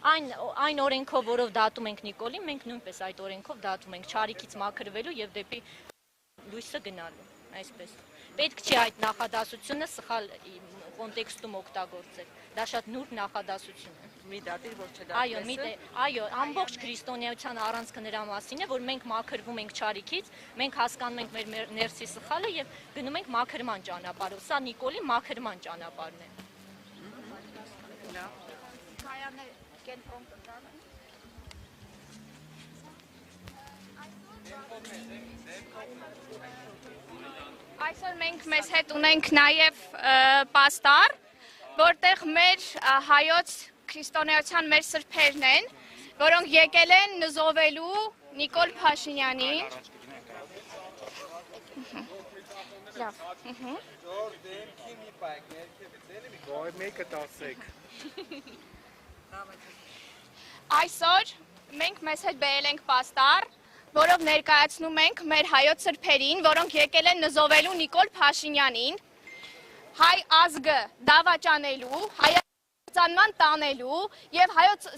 Այն օրենքով, որով դատում ենք Նիկոլին, մենք նույնպես այդ օրենքով դատում ենք չարիքից մաքրվելու եւ դեպի լույսը գնալու, այսպես։ Պետք չի այդ նախադասությունը սխալ կոնտեքստում օգտագործել։ Դա շատ նուրբ նախադասություն է։ Մի դատիր, որ չդատվես։ Այո, ամբողջ քրիստոնեության առանցքը նրա մասին է, որ մենք մաքրվում ենք չարիքից, մենք հասկանում ենք մեր ներսի սխալը եւ գնում ենք մաքրման ճանապարհով։ Սա Նիկոլի մաքրման ճանապարհն է։ Այսօր մենք մեզ հետ ունենք նաև պաստար, որտեղ մեր հայոց քրիստոնեության մեր սրբերն են, որոնք եկել են նզովելու Նիկոլ Փաշինյանին։ Այսօր մենք մեզ հետ բերել ենք պաստար, որով ներկայացնում ենք մեր հայոց սրբերին, որոնք եկել են նզովելու Նիկոլ Փաշինյանին, հայ ազգը դավաճանելու, հայաստանման տանելու եւ հայոց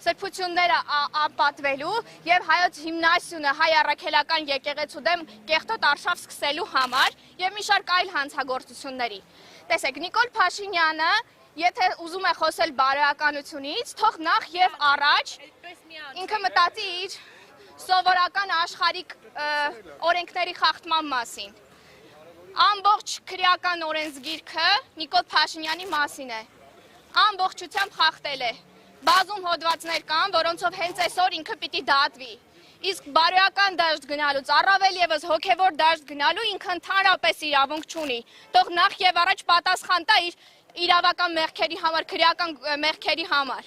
սրբությունները ապատվելու եւ հայոց հիմնասյունը հայ առաքելական եկեղեցու դեմ կեղտոտ արշավ սկսելու համար եւ մի շարք այլ հանցագործությունների։ Տեսեք, Նիկոլ Փաշինյանը, եթե ուզում է խոսել բարոյականությունից, թող նախ եւ առաջ ինքը մտածի իր սովորական աշխարհիկ օրենքների խախտման մասին։ Ամբողջ քրեական օրենսգիրքը Նիկոլ Փաշինյանի մասին է։ Ամբողջությամբ խախտել է։ Բազում հոդվածներ կան, որոնցով հենց այսօր ինքը պիտի դատվի։ Իսկ բարոյական դաշտ գնալուց առավել եւս հոգեվոր դաշտ գնալու ինքը ընդհանրապես իրավունք չունի։ Թող նախ եւ առաջ պատասխան տա իր իրավական մեղքերի համար, քրեական մեղքերի համար։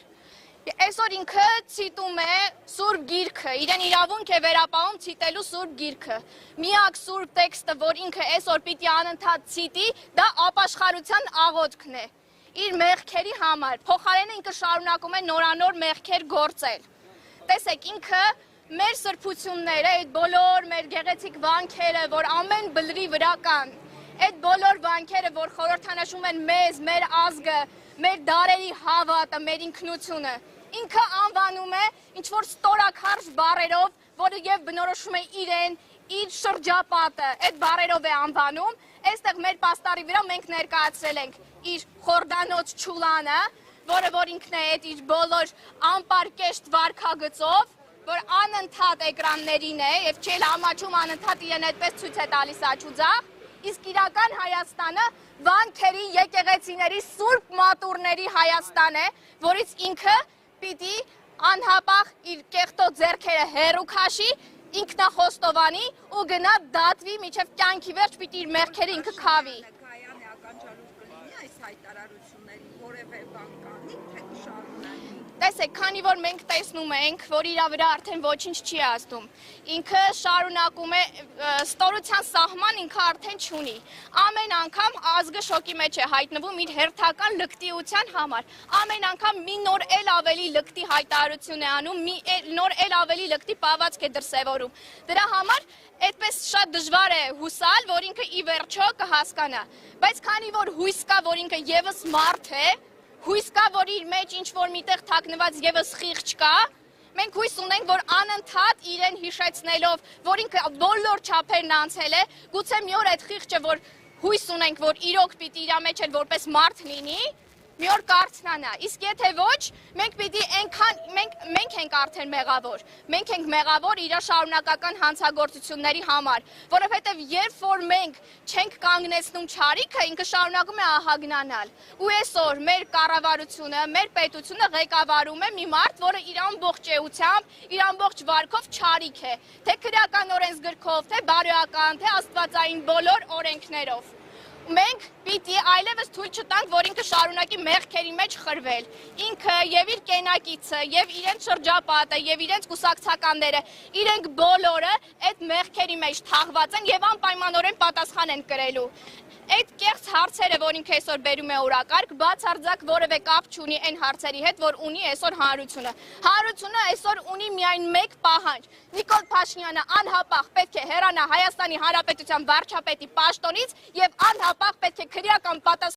Այսօր ինքը ցիտում է Սուրբ Գիրքը, իրեն իրավունք է վերապահում ցիտելու Սուրբ Գիրքը։ Միակ Սուրբ տեքստը, որ ինքը այսօր պիտի անընդհատ ցիտի, դա ապաշխարության աղոթքն է։ Իր մեղքերի համար, փոխարենը ինքը շարունակում է նորանոր մեղքեր գործել։ Տեսեք, ինքը մեր սրբությունները, այդ բոլոր մեր գեղեցիկ վանքերը, որ ամեն բլրի վրա կան, այդ բոլոր վանքերը, որ խորհրդանշում են մեզ, մեր ազգը, մեր դարերի հավատը, մեր ինքնությունը, ինքը անվանում է ինչ-որ ստորաքարշ բառերով, որը եւ բնորոշում է իրեն, իր շրջապատը, այդ բառերով է անվանում, այստեղ մեր պաստարի վրա մենք ներկայացրել ենք իր խորդանոց չուլանը, որ ինքն է այդ իր բոլոր անպարկեշտ վարքագծով, որ անընդհատ էկրաններին է եւ չէ համաչում անընդհատ իրեն այդպես ցույց է տալիս աչուձախ, իսկ իրական Հայաստանը վանքերի, եկեղեցիների, սուրբ մատուրների Հայաստան է, որից ինքը պիտի անհապաղ իր կեղտոտ ձեռքերը հեռու քաշի, ինքնախոստովանի ու գնա դատվի մինչև կյանքի վերջ պիտի իր մեղքերը ինքը քավի։ Տեսեք, քանի որ մենք տեսնում ենք, որ իր վրա արդեն ոչինչ չի ազդում, ինքը շարունակում է ստորության սահման ինքը արդեն չունի։ Ամեն անգամ ազգը շոկի մեջ է հայտնվում իր հերթական լկտիության համար։ Ամեն անգամ մի նոր էլ ավելի լկտի հայտարարություն է անում, մի նոր էլ ավելի լկտի պահվածք է դրսևորում։ Դրա համար այդպես շատ դժվար է հուսալ, որ ինքը ի վերջո կհասկանա։ Բայց քանի որ հույս կա, որ ինքը եւս մարդ է, հույս կա, որ իր մեջ ինչ-որ միտեղ թաքնված եւս խիղճ կա, մենք հույս ունենք, որ անընդհատ իրեն հիշեցնելով, որ ինքը բոլոր չափերն անցել է, գուցե մի օր այդ խիղճը, որ հույս ունենք, որ իրոք պիտի իր մեջ էլ որպես մարդ լինի, մի օր կարծնանա, իսկ եթե ոչ, մենք ենք արդեն մեղավոր, մենք ենք մեղավոր իր շարունակական հանցագործությունների համար, որովհետև երբ որ մենք չենք կանգնեցնում չարիքը, ինքը շարունակում է ահագնանալ, ու այսօր մեր կառավարությունը, մեր պետությունը ղեկավարում է մի մարդ, որը իր ամբողջ էությամբ, իր ամբողջ վարքով չարիք է, թե քրեական օրենսգրքով, թե բարոյական, թե աստվածային բոլոր օրենքներով։ Մենք պիտի այլևս թույլ չտանք, որ ինքը շարունակի մեղքերի մեջ խրվել։ Ինքը եւ իր կենակիցը, եւ իրենց շրջապատը, եւ իրենց կուսակցականները, իրենք բոլորը այդ մեղքերի մեջ թաղված են եւ անպայմանորեն պատասխան են կրելու։ Այդ կեղծ հարցերը, որ ինքը այսօր բերում է օրակարգ, բացարձակ որևէ կապ չունի այն հարցերի հետ, որ ունի այսօր հանրությունը։ Հանրությունը այսօր ունի միայն մեկ պահանջ։ Նիկոլ Փաշինյանը անհապաղ պետք է հեռանա Հայաստանի Հանրապետության վարչապետի պաշտոնից եւ անհապաղ պետք է քրեական պատասխան